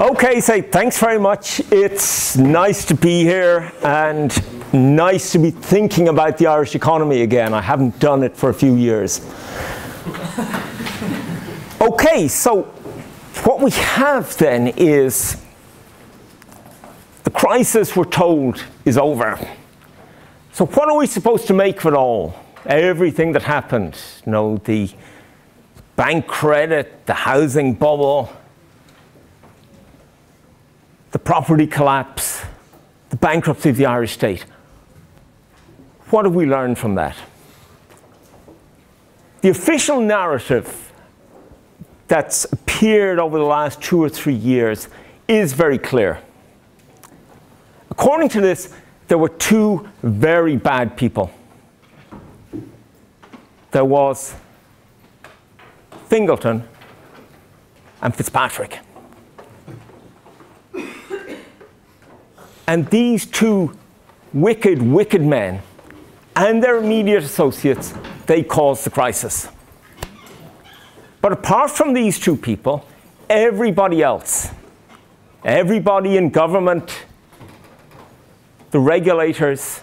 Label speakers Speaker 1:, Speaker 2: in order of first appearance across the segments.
Speaker 1: Okay, so thanks very much. It's nice to be here and nice to be thinking about the Irish economy again. I haven't done it for a few years. Okay, so what we have then is the crisis, we're told, is over. So what are we supposed to make of it all? Everything that happened, you know, the bank credit, the housing bubble, the property collapse, the bankruptcy of the Irish state. What have we learned from that? The official narrative that's appeared over the last 2 or 3 years is very clear. According to this, there were two very bad people. There was Fingleton and Fitzpatrick. And these two wicked, wicked men and their immediate associates, they caused the crisis. But apart from these two people, everybody else, everybody in government, the regulators,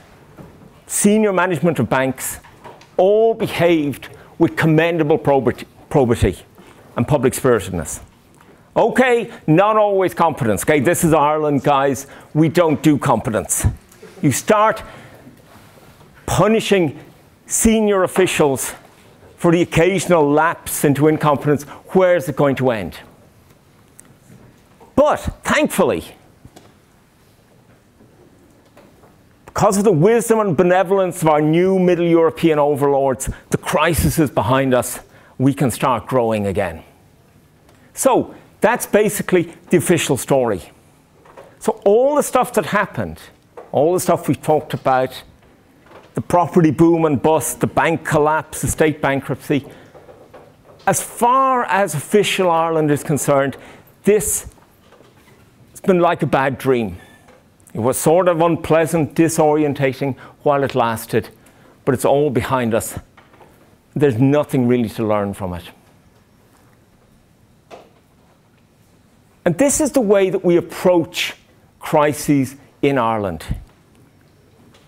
Speaker 1: senior management of banks, all behaved with commendable probity and public spiritedness. Okay, not always competence. Okay, this is Ireland, guys. We don't do competence. You start punishing senior officials for the occasional lapse into incompetence, where is it going to end? But thankfully, because of the wisdom and benevolence of our new Middle European overlords, the crisis is behind us. We can start growing again. So that's basically the official story. So all the stuff that happened, all the stuff we've talked about, the property boom and bust, the bank collapse, the state bankruptcy, as far as official Ireland is concerned, this has been like a bad dream. It was sort of unpleasant, disorientating while it lasted, but it's all behind us. There's nothing really to learn from it. And this is the way that we approach crises in Ireland.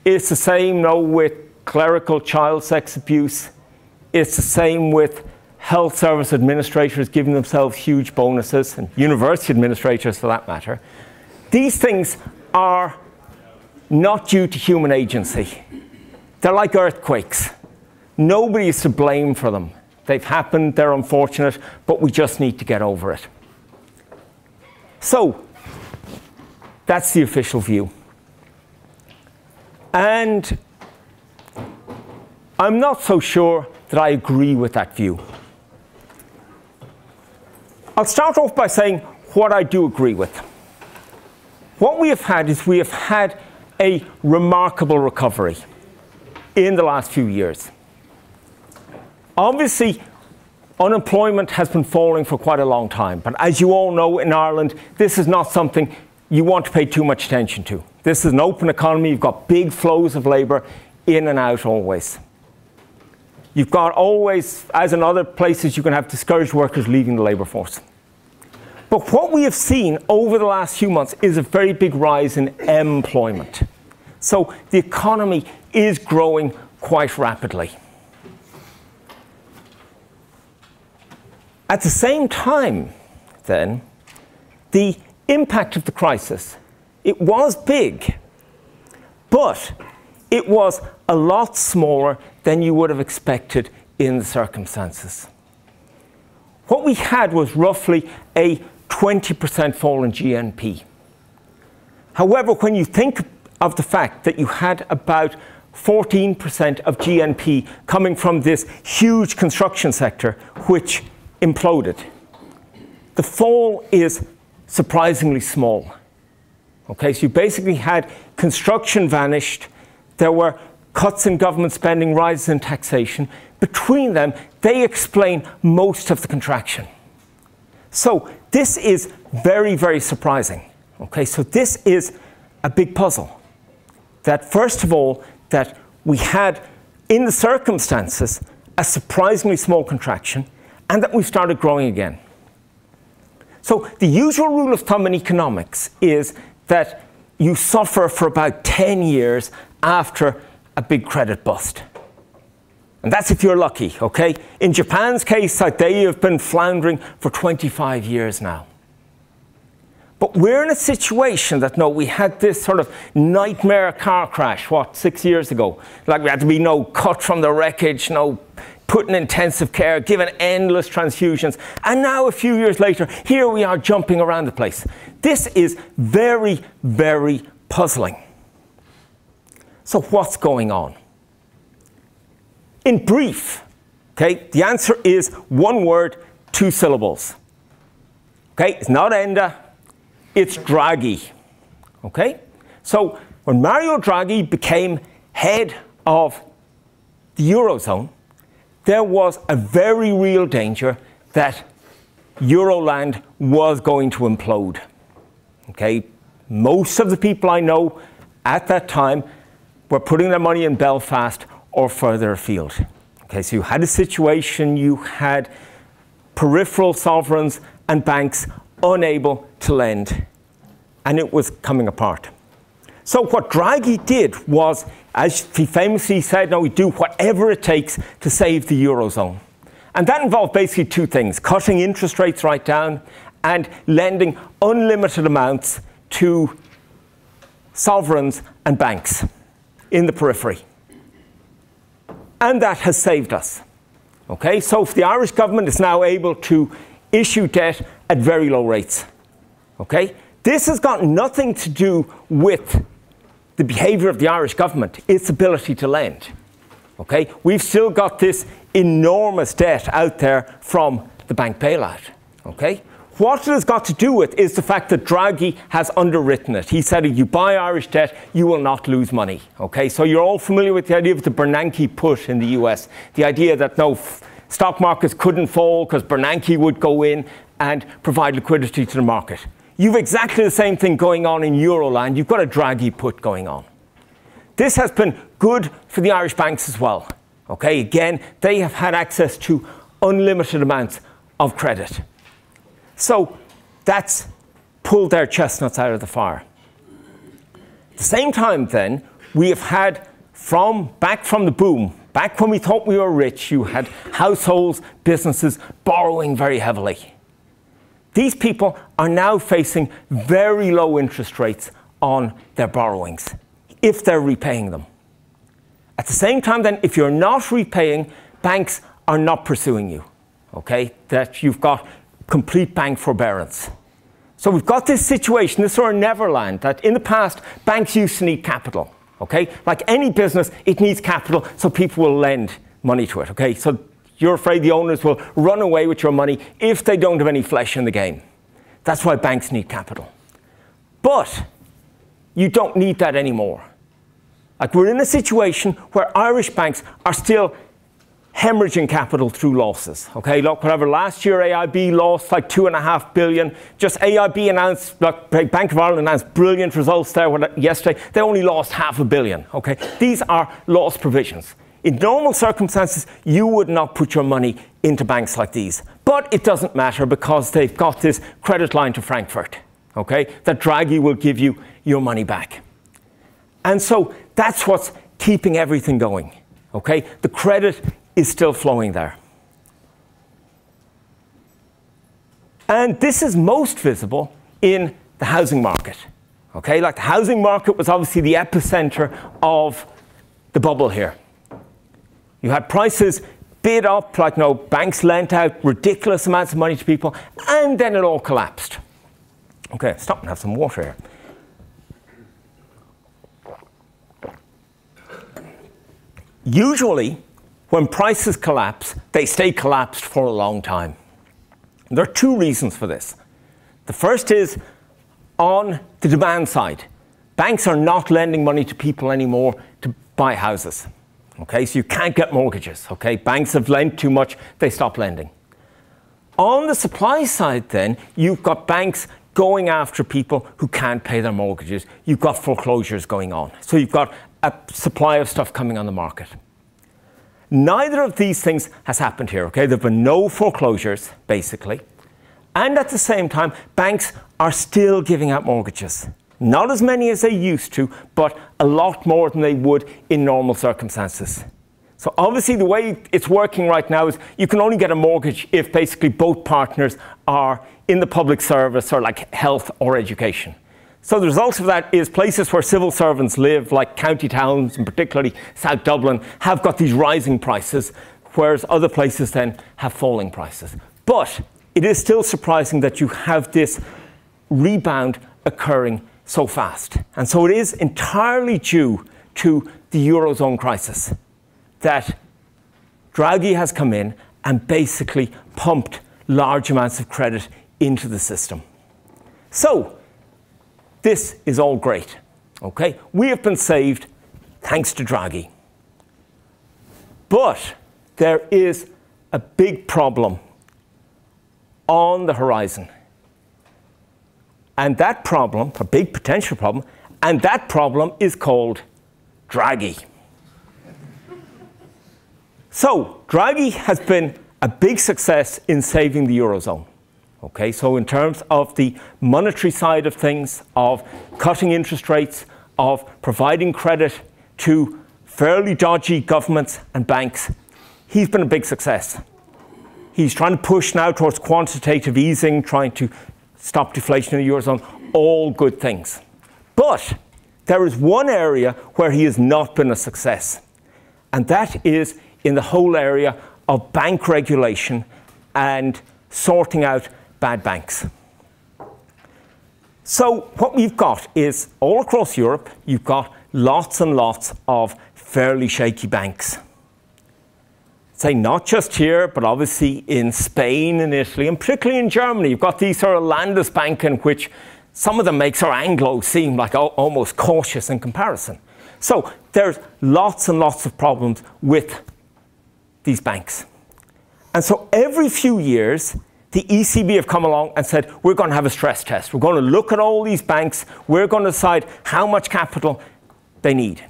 Speaker 1: It's the same now with clerical child sex abuse. It's the same with health service administrators giving themselves huge bonuses, and university administrators for that matter. These things are not due to human agency. They're like earthquakes. Nobody is to blame for them. They've happened, they're unfortunate, but we just need to get over it. So, that's the official view. And I'm not so sure that I agree with that view. I'll start off by saying what I do agree with. What we have had is we have had a remarkable recovery in the last few years. Obviously, unemployment has been falling for quite a long time. But as you all know, in Ireland, this is not something you want to pay too much attention to. This is an open economy. You've got big flows of labour in and out always. You've got always, as in other places, you can have discouraged workers leaving the labour force. But what we have seen over the last few months is a very big rise in employment. So the economy is growing quite rapidly. At the same time, then, the impact of the crisis, it was big, but it was a lot smaller than you would have expected in the circumstances. What we had was roughly a 20% fall in GNP. However, when you think of the fact that you had about 14% of GNP coming from this huge construction sector, which imploded, the fall is surprisingly small. Okay, so you basically had construction vanished, there were cuts in government spending, rises in taxation. Between them, they explain most of the contraction. So this is very, very surprising. Okay, so this is a big puzzle. That first of all, that we had, in the circumstances, a surprisingly small contraction, and that we started growing again. So the usual rule of thumb in economics is that you suffer for about 10 years after a big credit bust. And that's if you're lucky, okay? In Japan's case, they have been floundering for 25 years now. But we're in a situation that, no, we had this sort of nightmare car crash, 6 years ago? Like we had to be cut from the wreckage, put in intensive care, given endless transfusions. And now a few years later, here we are jumping around the place. This is very, very puzzling. So what's going on? In brief, okay, the answer is one word, 2 syllables. Okay, it's not Enda. It's Draghi, okay? So when Mario Draghi became head of the Eurozone, there was a very real danger that Euroland was going to implode, okay? Most of the people I know at that time were putting their money in Belfast or further afield. Okay, so you had a situation, you had peripheral sovereigns and banks unable to lend, and it was coming apart. So what Draghi did was, as he famously said, we do whatever it takes to save the Eurozone. And that involved basically 2 things, cutting interest rates right down and lending unlimited amounts to sovereigns and banks in the periphery. And that has saved us. Okay, so if the Irish government is now able to issue debt at very low rates. Okay? This has got nothing to do with the behavior of the Irish government, its ability to lend. Okay? We've still got this enormous debt out there from the bank bailout. Okay? What it has got to do with is the fact that Draghi has underwritten it. He said if you buy Irish debt, you will not lose money. Okay? So you're all familiar with the idea of the Bernanke put in the US. The idea that stock markets couldn't fall because Bernanke would go in and provide liquidity to the market. You've exactly the same thing going on in Euroland. You've got a Draghi put going on. This has been good for the Irish banks as well. Okay, again, they have had access to unlimited amounts of credit. So that's pulled their chestnuts out of the fire. At the same time then, we have had back from the boom, back when we thought we were rich, you had households, businesses borrowing very heavily. These people are now facing very low interest rates on their borrowings, if they're repaying them. At the same time then, if you're not repaying, banks are not pursuing you, okay? That you've got complete bank forbearance. So we've got this situation, this sort of neverland, that in the past, banks used to need capital, okay? Like any business, it needs capital, so people will lend money to it, okay? So you're afraid the owners will run away with your money if they don't have any flesh in the game. That's why banks need capital. But you don't need that anymore. Like we're in a situation where Irish banks are still hemorrhaging capital through losses. Okay, look, whatever, last year AIB lost like $2.5 billion. Just AIB announced, look, Bank of Ireland announced brilliant results there yesterday. They only lost $500 million. Okay, these are loss provisions. In normal circumstances, you would not put your money into banks like these. But it doesn't matter because they've got this credit line to Frankfurt, okay, that Draghi will give you your money back. And so that's what's keeping everything going, okay? The credit is still flowing there. And this is most visible in the housing market, okay? Like the housing market was obviously the epicenter of the bubble here. You had prices bid up, like banks lent out ridiculous amounts of money to people, and then it all collapsed. Okay, stop and have some water here. Usually, when prices collapse, they stay collapsed for a long time. And there are 2 reasons for this. The first is on the demand side. Banks are not lending money to people anymore to buy houses. Okay, so you can't get mortgages. Okay, banks have lent too much, they stop lending. On the supply side then, you've got banks going after people who can't pay their mortgages. You've got foreclosures going on. So you've got a supply of stuff coming on the market. Neither of these things has happened here. Okay, there have been no foreclosures, basically. And at the same time, banks are still giving out mortgages. Not as many as they used to, but a lot more than they would in normal circumstances. So obviously the way it's working right now is you can only get a mortgage if basically both partners are in the public service or like health or education. So the result of that is places where civil servants live, like county towns, and particularly South Dublin, have got these rising prices, whereas other places then have falling prices. But it is still surprising that you have this rebound occurring so fast. And so it is entirely due to the Eurozone crisis that Draghi has come in and basically pumped large amounts of credit into the system. So this is all great, okay? We have been saved thanks to Draghi. But there is a big problem on the horizon. And that problem, a big potential problem, and that problem is called Draghi. So Draghi has been a big success in saving the Eurozone. Okay, so in terms of the monetary side of things, of cutting interest rates, of providing credit to fairly dodgy governments and banks, he's been a big success. He's trying to push now towards quantitative easing, trying to stop deflation in the Eurozone, all good things. But there is one area where he has not been a success, and that is in the whole area of bank regulation and sorting out bad banks. So what we've got is, all across Europe, you've got lots and lots of fairly shaky banks. Say not just here, but obviously in Spain and Italy, and particularly in Germany, you've got these sort of Landesbanken, which some of them make sort of Anglo seem like almost cautious in comparison. So there's lots and lots of problems with these banks. And so every few years, the ECB have come along and said, we're going to have a stress test. We're going to look at all these banks. We're going to decide how much capital they need.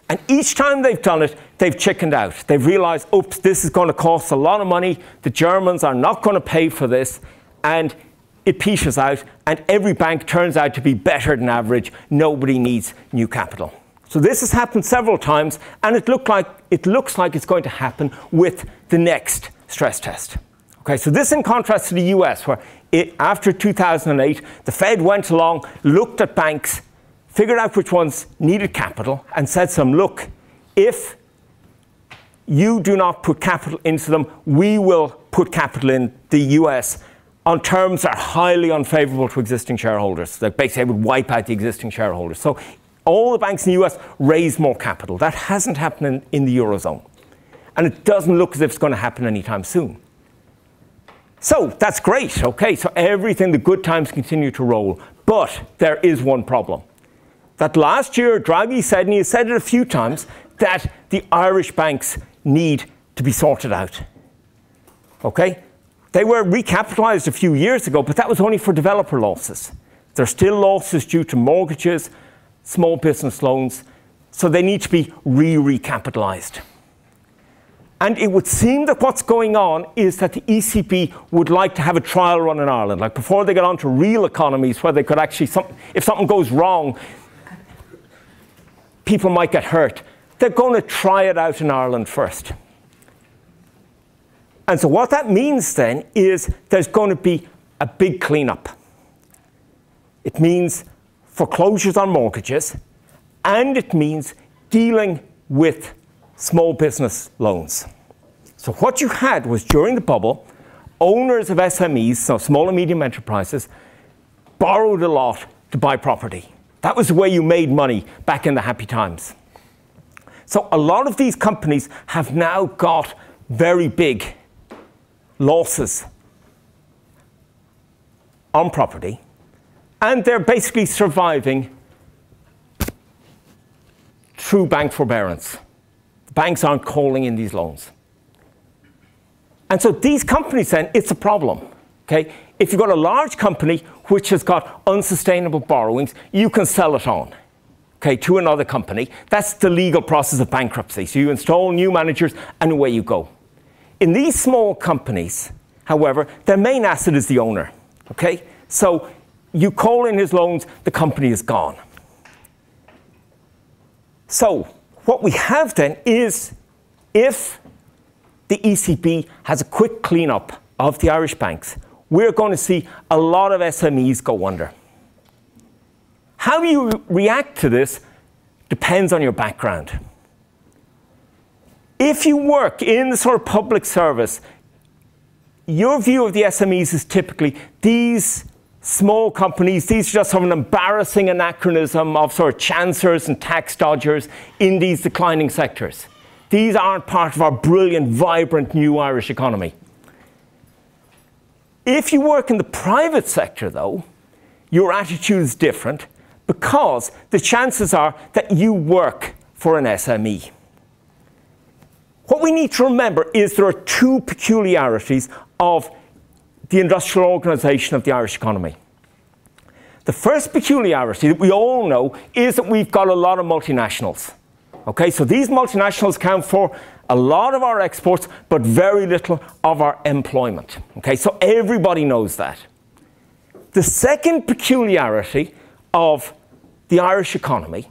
Speaker 1: And each time they've done it, they've chickened out. They've realized, oops, this is going to cost a lot of money. The Germans are not going to pay for this. And it peters out. And every bank turns out to be better than average. Nobody needs new capital. So this has happened several times. And it looks like it's going to happen with the next stress test. Okay, so this in contrast to the US, where after 2008, the Fed went along, looked at banks, figured out which ones needed capital, and said to them, look, if you do not put capital into them, we will put capital in the US on terms that are highly unfavorable to existing shareholders. Like basically, they would wipe out the existing shareholders. So all the banks in the US raised more capital. That hasn't happened in the Eurozone. And it doesn't look as if it's going to happen anytime soon. So that's great, okay, so everything, the good times continue to roll. But there is one problem. That last year, Draghi said, and he has said it a few times, that the Irish banks need to be sorted out. Okay? They were recapitalized a few years ago, but that was only for developer losses. There are still losses due to mortgages, small business loans, so they need to be recapitalized. And it would seem that what's going on is that the ECB would like to have a trial run in Ireland, like before they get on to real economies where they could actually, if something goes wrong, people might get hurt. They're going to try it out in Ireland first. And so what that means then is there's going to be a big cleanup. It means foreclosures on mortgages, and it means dealing with small business loans. So what you had was, during the bubble, owners of SMEs, so small and medium enterprises, borrowed a lot to buy property. That was the way you made money back in the happy times. So a lot of these companies have now got very big losses on property, and they're basically surviving through bank forbearance. Banks aren't calling in these loans. And so these companies then, it's a problem. Okay? If you've got a large company which has got unsustainable borrowings, you can sell it on, okay, to another company. That's the legal process of bankruptcy. So you install new managers and away you go. In these small companies, however, their main asset is the owner. Okay? So you call in his loans, the company is gone. So what we have then is, if the ECB has a quick cleanup of the Irish banks, we're going to see a lot of SMEs go under. How you react to this depends on your background. If you work in the sort of public service, your view of the SMEs is typically these small companies, these are just sort of an embarrassing anachronism of sort of chancers and tax dodgers in these declining sectors. These aren't part of our brilliant, vibrant, new Irish economy. If you work in the private sector, though, your attitude is different, because the chances are that you work for an SME. What we need to remember is there are two peculiarities of the industrial organisation of the Irish economy. The first peculiarity that we all know is that we've got a lot of multinationals. Okay, so these multinationals account for a lot of our exports, but very little of our employment. Okay, so everybody knows that. The second peculiarity of the Irish economy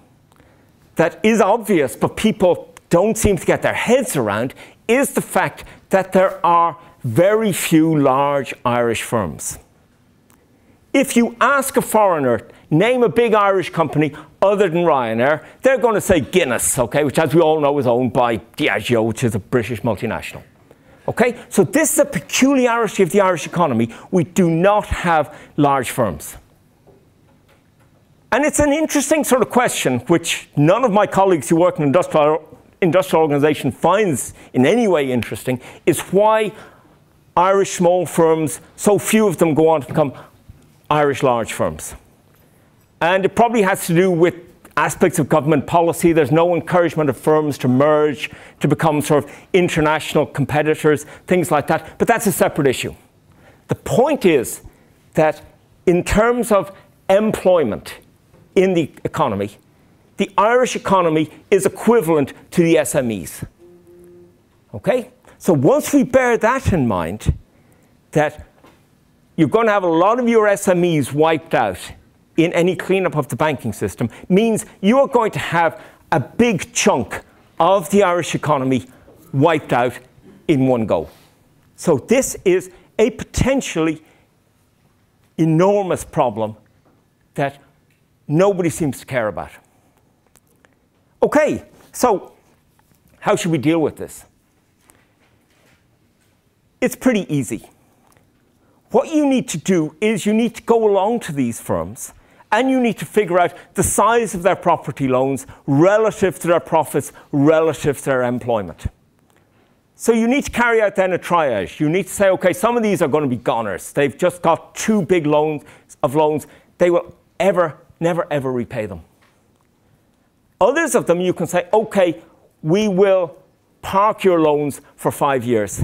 Speaker 1: that is obvious, but people don't seem to get their heads around, is the fact that there are very few large Irish firms. If you ask a foreigner, name a big Irish company other than Ryanair, they're going to say Guinness, okay, which, as we all know, is owned by Diageo, which is a British multinational. Okay, so this is a peculiarity of the Irish economy. We do not have large firms. And it's an interesting sort of question, which none of my colleagues who work in industrial organisation finds in any way interesting, is why Irish small firms, so few of them go on to become Irish large firms. And it probably has to do with aspects of government policy. There's no encouragement of firms to merge, to become sort of international competitors, things like that. But that's a separate issue. The point is that in terms of employment in the economy, the Irish economy is equivalent to the SMEs. Okay? So once we bear that in mind, that you're going to have a lot of your SMEs wiped out in any cleanup of the banking system, means you are going to have a big chunk of the Irish economy wiped out in one go. So this is a potentially enormous problem that nobody seems to care about. Okay, so how should we deal with this? It's pretty easy. What you need to do is you need to go along to these firms and you need to figure out the size of their property loans relative to their profits, relative to their employment. So you need to carry out then a triage. You need to say, okay, some of these are going to be goners. They've just got too big loans. They will never ever repay them. Others of them you can say, okay, we will park your loans for 5 years.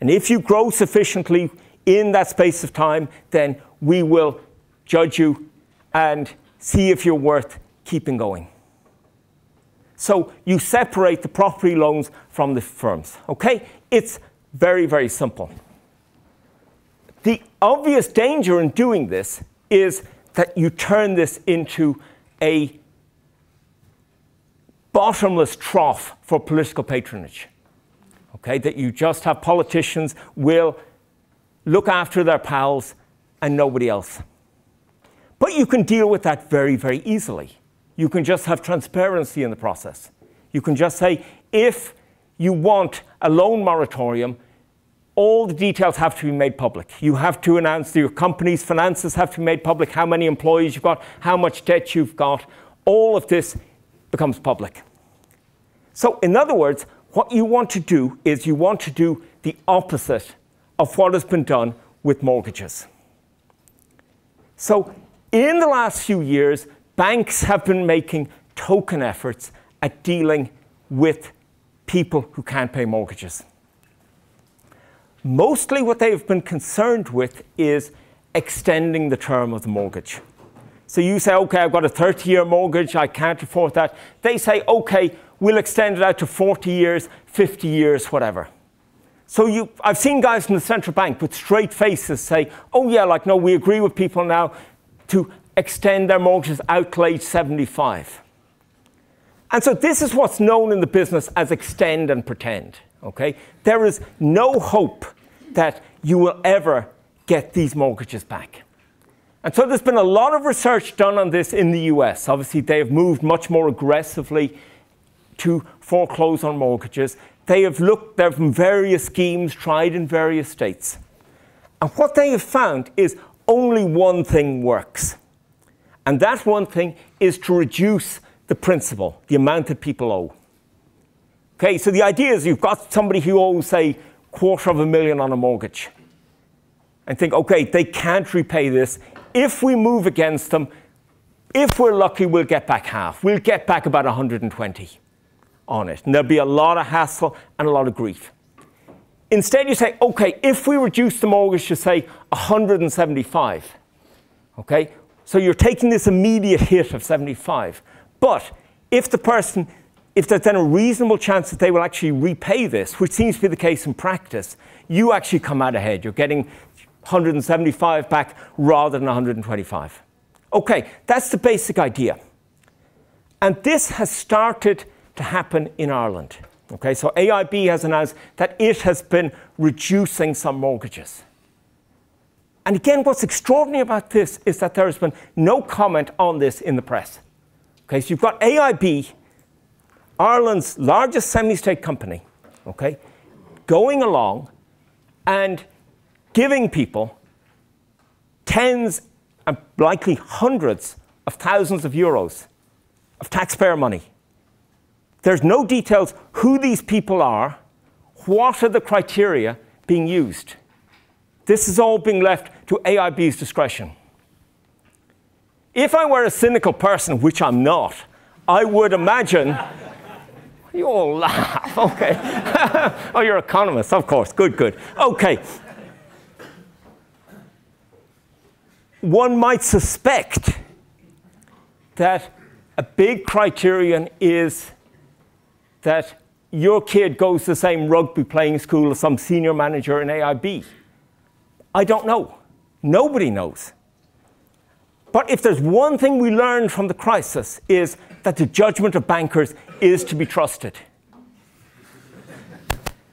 Speaker 1: And if you grow sufficiently in that space of time, then we will judge you and see if you're worth keeping going. So you separate the property loans from the firms. Okay? It's very, very simple. The obvious danger in doing this is that you turn this into a bottomless trough for political patronage. Okay? That you just have politicians will look after their pals and nobody else. But you can deal with that very, very easily. You can just have transparency in the process. You can just say, if you want a loan moratorium, all the details have to be made public. You have to announce that your company's finances have to be made public, how many employees you've got, how much debt you've got. All of this becomes public. So in other words, what you want to do is you want to do the opposite of what has been done with mortgages. So in the last few years, banks have been making token efforts at dealing with people who can't pay mortgages. Mostly what they've been concerned with is extending the term of the mortgage. So you say, okay, I've got a 30-year mortgage, I can't afford that. They say, okay, we'll extend it out to 40 years, 50 years, whatever. So I've seen guys from the central bank with straight faces say, oh yeah, like, no, we agree with people now to extend their mortgages out to age 75. And so this is what's known in the business as extend and pretend, okay? There is no hope that you will ever get these mortgages back. And so there's been a lot of research done on this in the US. Obviously, they have moved much more aggressively to foreclose on mortgages. There have been various schemes tried in various states. And what they have found is only one thing works. And that one thing is to reduce the principal, the amount that people owe. Okay, so the idea is you've got somebody who owes, say, $250,000 on a mortgage. And think, okay, they can't repay this. If we move against them, if we're lucky, we'll get back half. We'll get back about 120 on it. And there'll be a lot of hassle and a lot of grief. Instead, you say, okay, if we reduce the mortgage to, say, 175, okay, so you're taking this immediate hit of 75. But if there's then a reasonable chance that they will actually repay this, which seems to be the case in practice, you actually come out ahead. You're getting 175 back rather than 125. Okay, that's the basic idea. And this has started to happen in Ireland. Okay, so AIB has announced that it has been reducing some mortgages. And again, what's extraordinary about this is that there has been no comment on this in the press. Okay, so you've got AIB, Ireland's largest semi-state company, okay, going along and giving people tens and likely hundreds of thousands of euros of taxpayer money. There's no details who these people are, what are the criteria being used. This is all being left to AIB's discretion. If I were a cynical person, which I'm not, I would imagine, you all laugh, okay. Oh, you're economists, of course, good, good. Okay. One might suspect that a big criterion is that your kid goes to the same rugby playing school as some senior manager in AIB. I don't know. Nobody knows. But if there's one thing we learned from the crisis is that the judgment of bankers is to be trusted.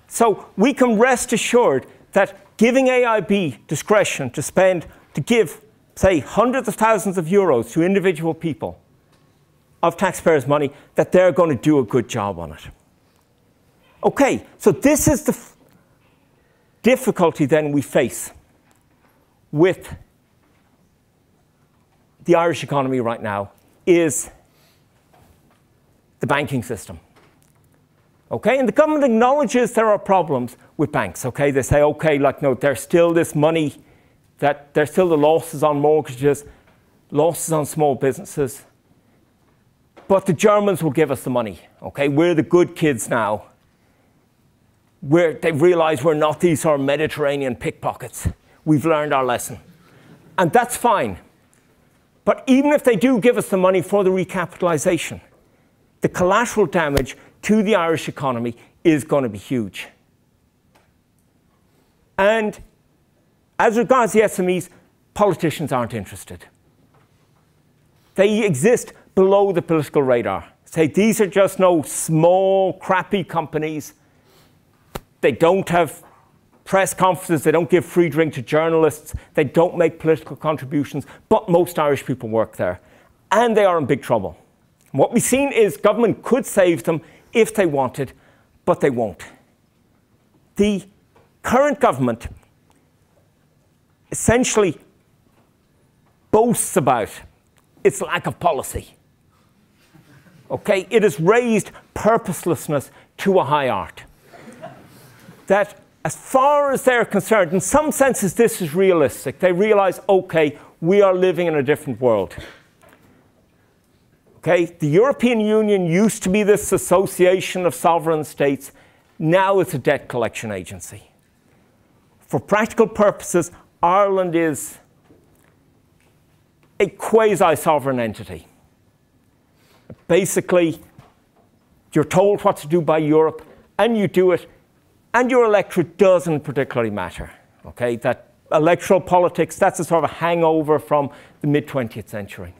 Speaker 1: So we can rest assured that giving AIB discretion to give, say, hundreds of thousands of euros to individual people of taxpayers' money, that they're going to do a good job on it. Okay, so this is the difficulty then we face with the Irish economy right now is the banking system. Okay, and the government acknowledges there are problems with banks. Okay, they say, okay, like, no, there's still this money, that there's still the losses on mortgages, losses on small businesses. But the Germans will give us the money. Okay, we're the good kids now. They've realized we're not these sort of Mediterranean pickpockets. We've learned our lesson. And that's fine. But even if they do give us the money for the recapitalization, the collateral damage to the Irish economy is going to be huge. And as regards the SMEs, politicians aren't interested. They exist below the political radar. Say, these are just no small, crappy companies. They don't have press conferences. They don't give free drink to journalists. They don't make political contributions. But most Irish people work there. And they are in big trouble. What we've seen is government could save them if they wanted, but they won't. The current government essentially boasts about its lack of policy. Okay, it has raised purposelessness to a high art. That as far as they're concerned, in some senses this is realistic. They realize, okay, we are living in a different world. Okay, the European Union used to be this association of sovereign states. Now it's a debt collection agency. For practical purposes, Ireland is a quasi-sovereign entity. Basically, you're told what to do by Europe, and you do it and your electorate doesn't particularly matter. Okay, that electoral politics, that's a sort of a hangover from the mid-20th century.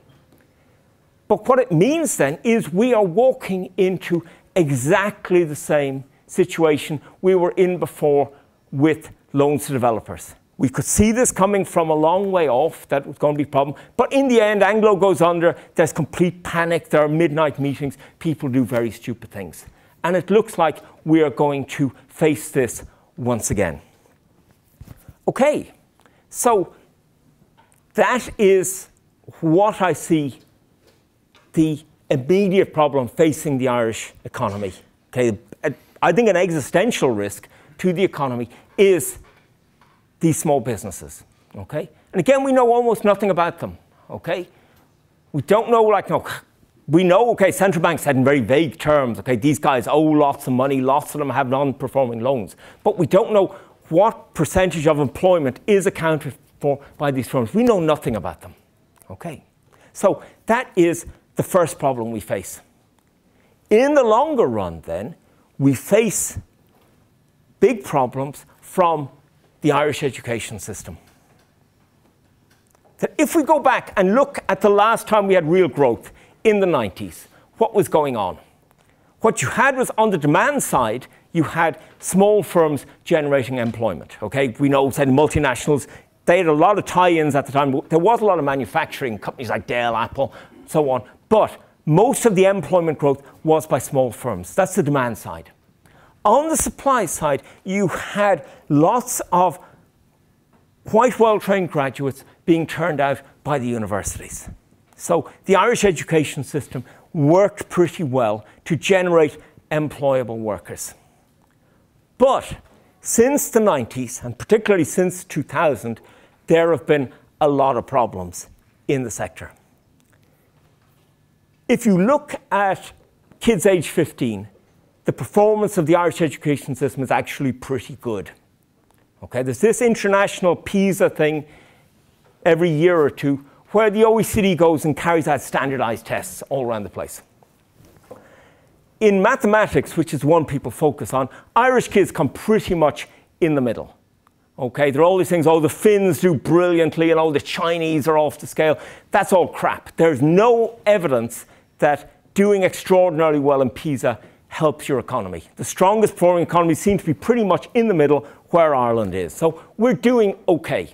Speaker 1: But what it means then is we are walking into exactly the same situation we were in before with loans to developers. We could see this coming from a long way off, that was going to be a problem. But in the end, Anglo goes under, there's complete panic, there are midnight meetings, people do very stupid things. And it looks like we are going to face this once again. Okay, so that is what I see the immediate problem facing the Irish economy. Okay, I think an existential risk to the economy is these small businesses. Okay, and again, we know almost nothing about them. Okay, we don't know, we know, okay, central banks said in very vague terms, okay, these guys owe lots of money, lots of them have non-performing loans, but we don't know what percentage of employment is accounted for by these firms. We know nothing about them. Okay, so that is the first problem we face. In the longer run, then, we face big problems from the Irish education system. That if we go back and look at the last time we had real growth in the 90s, what was going on? What you had was, on the demand side, you had small firms generating employment. Okay, we know, said multinationals, they had a lot of tie-ins at the time. There was a lot of manufacturing, companies like Dell, Apple, so on. But most of the employment growth was by small firms. That's the demand side. On the supply side, you had lots of quite well-trained graduates being turned out by the universities. So the Irish education system worked pretty well to generate employable workers. But since the 90s, and particularly since 2000, there have been a lot of problems in the sector. If you look at kids aged 15, the performance of the Irish education system is actually pretty good. Okay, there's this international PISA thing every year or two where the OECD goes and carries out standardized tests all around the place. In mathematics, which is one people focus on, Irish kids come pretty much in the middle. Okay, there are all these things, oh, the Finns do brilliantly and oh, the Chinese are off the scale. That's all crap. There's no evidence that doing extraordinarily well in PISA helps your economy. The strongest performing economies seem to be pretty much in the middle where Ireland is. So we're doing okay.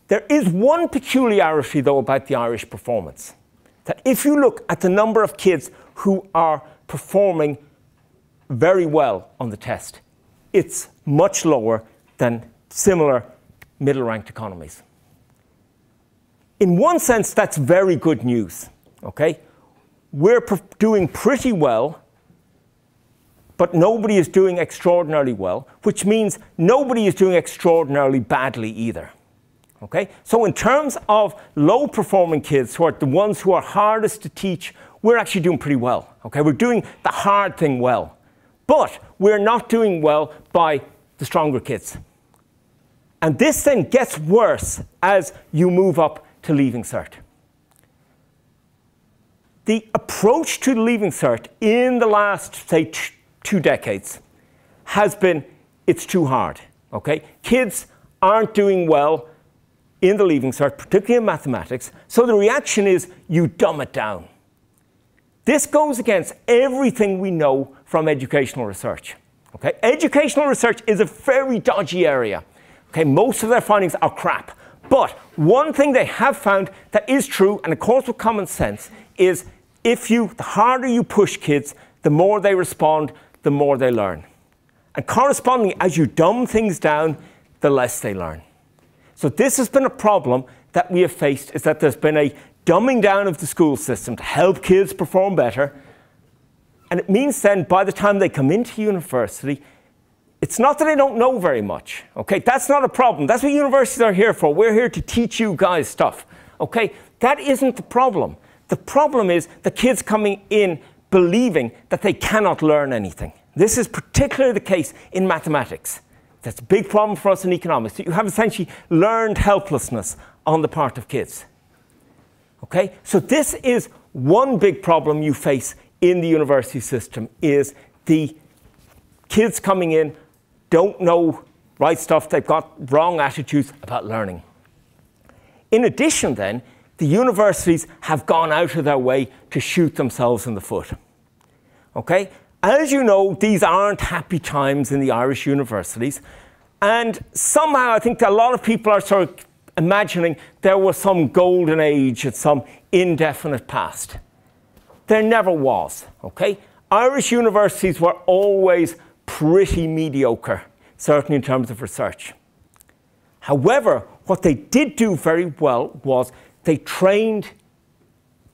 Speaker 1: There is one peculiarity, though, about the Irish performance. That if you look at the number of kids who are performing very well on the test, it's much lower than similar middle-ranked economies. In one sense, that's very good news. Okay? We're doing pretty well, but nobody is doing extraordinarily well, which means nobody is doing extraordinarily badly either. Okay? So in terms of low-performing kids, who are the ones who are hardest to teach, we're actually doing pretty well. Okay? We're doing the hard thing well. But we're not doing well by the stronger kids. And this then gets worse as you move up to Leaving Cert. The approach to the Leaving Cert in the last, say, 2 decades has been, it's too hard. Okay? Kids aren't doing well in the Leaving Cert, particularly in mathematics, so the reaction is you dumb it down. This goes against everything we know from educational research. Okay? Educational research is a very dodgy area. Okay? Most of their findings are crap. But one thing they have found that is true, and of course with common sense, is the harder you push kids, the more they respond, the more they learn. And correspondingly, as you dumb things down, the less they learn. So this has been a problem that we have faced, is that there's been a dumbing down of the school system to help kids perform better. And it means then by the time they come into university, it's not that they don't know very much. Okay, that's not a problem. That's what universities are here for. We're here to teach you guys stuff. Okay, that isn't the problem. The problem is the kids coming in believing that they cannot learn anything. This is particularly the case in mathematics. That's a big problem for us in economics. You have essentially learned helplessness on the part of kids. Okay? So this is one big problem you face in the university system, is the kids coming in don't know right stuff. They've got wrong attitudes about learning. In addition, then, the universities have gone out of their way to shoot themselves in the foot. Okay? As you know, these aren't happy times in the Irish universities. And somehow I think that a lot of people are sort of imagining there was some golden age at some indefinite past. There never was. Okay? Irish universities were always pretty mediocre, certainly in terms of research. However, what they did do very well was they trained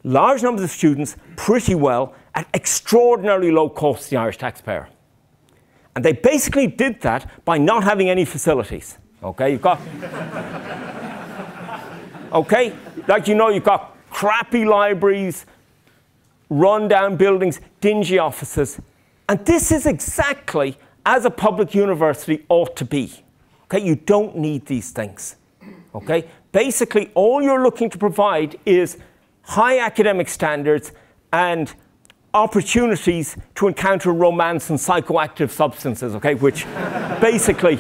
Speaker 1: large numbers of students pretty well at extraordinarily low cost to the Irish taxpayer. And they basically did that by not having any facilities. Okay, you've got... okay, like you know, you've got crappy libraries, run-down buildings, dingy offices. And this is exactly as a public university ought to be. Okay, you don't need these things. Okay, basically all you're looking to provide is high academic standards and opportunities to encounter romance and psychoactive substances, okay, which basically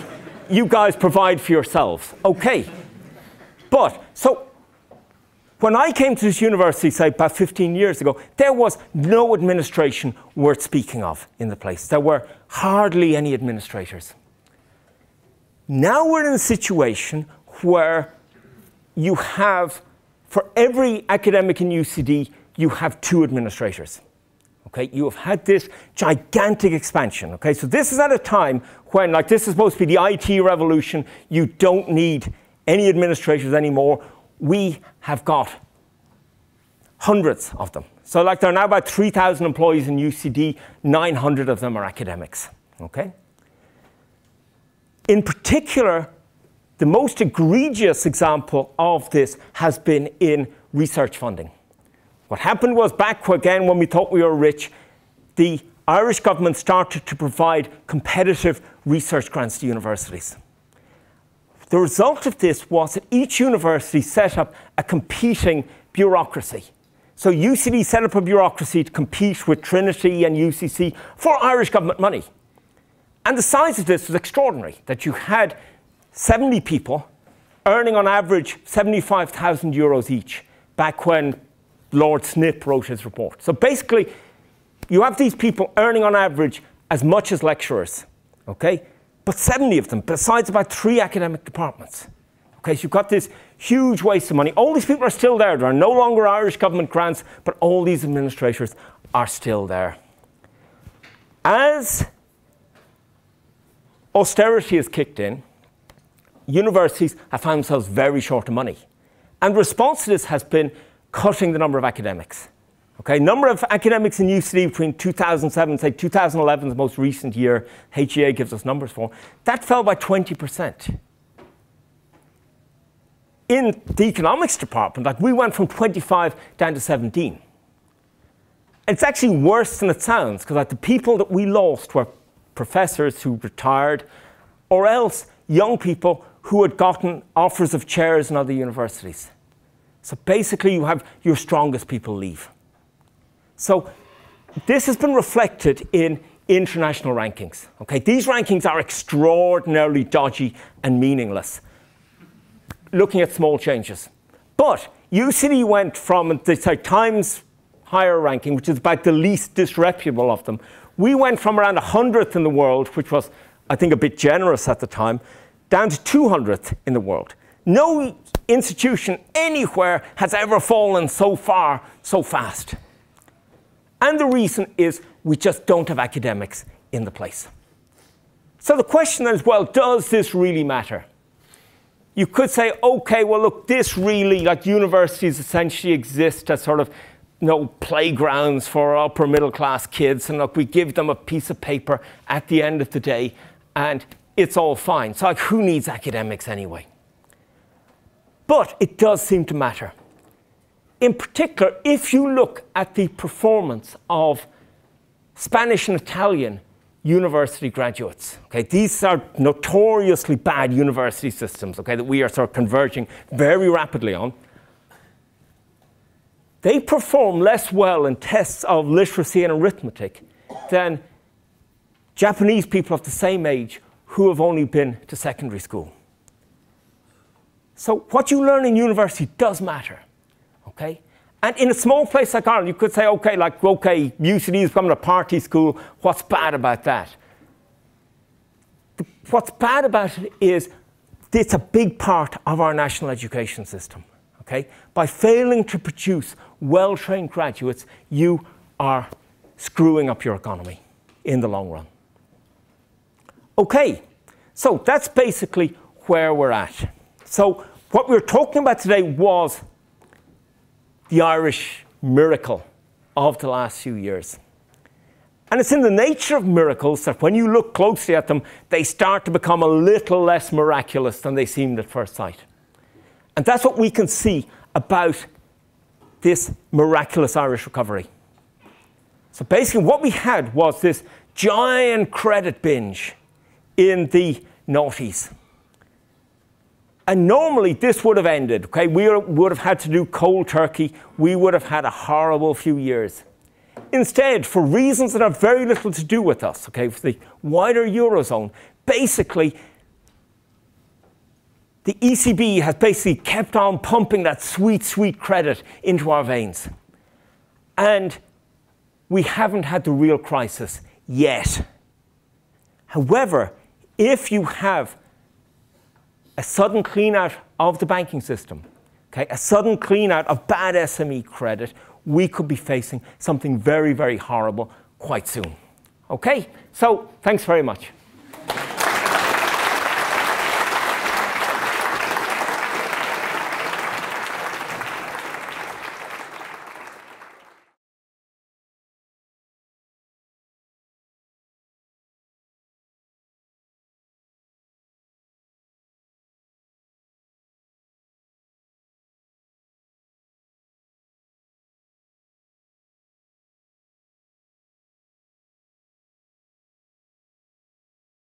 Speaker 1: you guys provide for yourselves. Okay, but so when I came to this university, say about 15 years ago, there was no administration worth speaking of in the place. There were hardly any administrators. Now we're in a situation where you have, for every academic in UCD, you have 2 administrators. Okay, you have had this gigantic expansion. Okay, so this is at a time when, like, this is supposed to be the IT revolution. You don't need any administrators anymore. We have got hundreds of them. So, like, there are now about 3,000 employees in UCD. 900 of them are academics. Okay. In particular, the most egregious example of this has been in research funding. What happened was back again when we thought we were rich, the Irish government started to provide competitive research grants to universities. The result of this was that each university set up a competing bureaucracy. So UCD set up a bureaucracy to compete with Trinity and UCC for Irish government money. And the size of this was extraordinary, that you had 70 people earning on average 75,000 euros each, back when Lord Snip wrote his report. So basically, you have these people earning on average as much as lecturers, okay? But 70 of them, besides about 3 academic departments. Okay, so you've got this huge waste of money. All these people are still there. There are no longer Irish government grants, but all these administrators are still there. As austerity has kicked in, universities have found themselves very short of money. And the response to this has been cutting the number of academics. Okay, number of academics in UCD between 2007 and say 2011, the most recent year HEA gives us numbers for, that fell by 20%. In the economics department, like, we went from 25 down to 17. It's actually worse than it sounds, because like, the people that we lost were professors who retired, or else young people who had gotten offers of chairs in other universities. So basically, you have your strongest people leave. So this has been reflected in international rankings. Okay, these rankings are extraordinarily dodgy and meaningless, looking at small changes. But UCD went from the Times higher ranking, which is about the least disreputable of them. We went from around 100th in the world, which was, I think, a bit generous at the time, down to 200th in the world. No institution anywhere has ever fallen so far, so fast. And the reason is we just don't have academics in the place. So the question is, well, does this really matter? You could say, okay, well, look, this really, like, universities essentially exist as sort of, you know, playgrounds for upper middle class kids, and look, we give them a piece of paper at the end of the day, and it's all fine. So, like, who needs academics anyway? But it does seem to matter. In particular, if you look at the performance of Spanish and Italian university graduates, okay, these are notoriously bad university systems, okay, that we are sort of converging very rapidly on. They perform less well in tests of literacy and arithmetic than Japanese people of the same age who have only been to secondary school. So what you learn in university does matter, okay? And in a small place like Ireland, you could say, okay, UCD is becoming a party school. What's bad about that? What's bad about it is it's a big part of our national education system, okay? By failing to produce well-trained graduates, you are screwing up your economy in the long run. Okay, so that's basically where we're at. So what we were talking about today was the Irish miracle of the last few years. And it's in the nature of miracles that when you look closely at them, they start to become a little less miraculous than they seemed at first sight. And that's what we can see about this miraculous Irish recovery. So basically what we had was this giant credit binge in the noughties. And normally this would have ended, okay? We would have had to do cold turkey. We would have had a horrible few years. Instead, for reasons that have very little to do with us, okay, for the wider Eurozone, basically, the ECB has basically kept on pumping that sweet, sweet credit into our veins. And we haven't had the real crisis yet. However, if you have a sudden clean out of the banking system, okay, a sudden clean out of bad SME credit, we could be facing something very, very horrible quite soon. Okay, so thanks very much.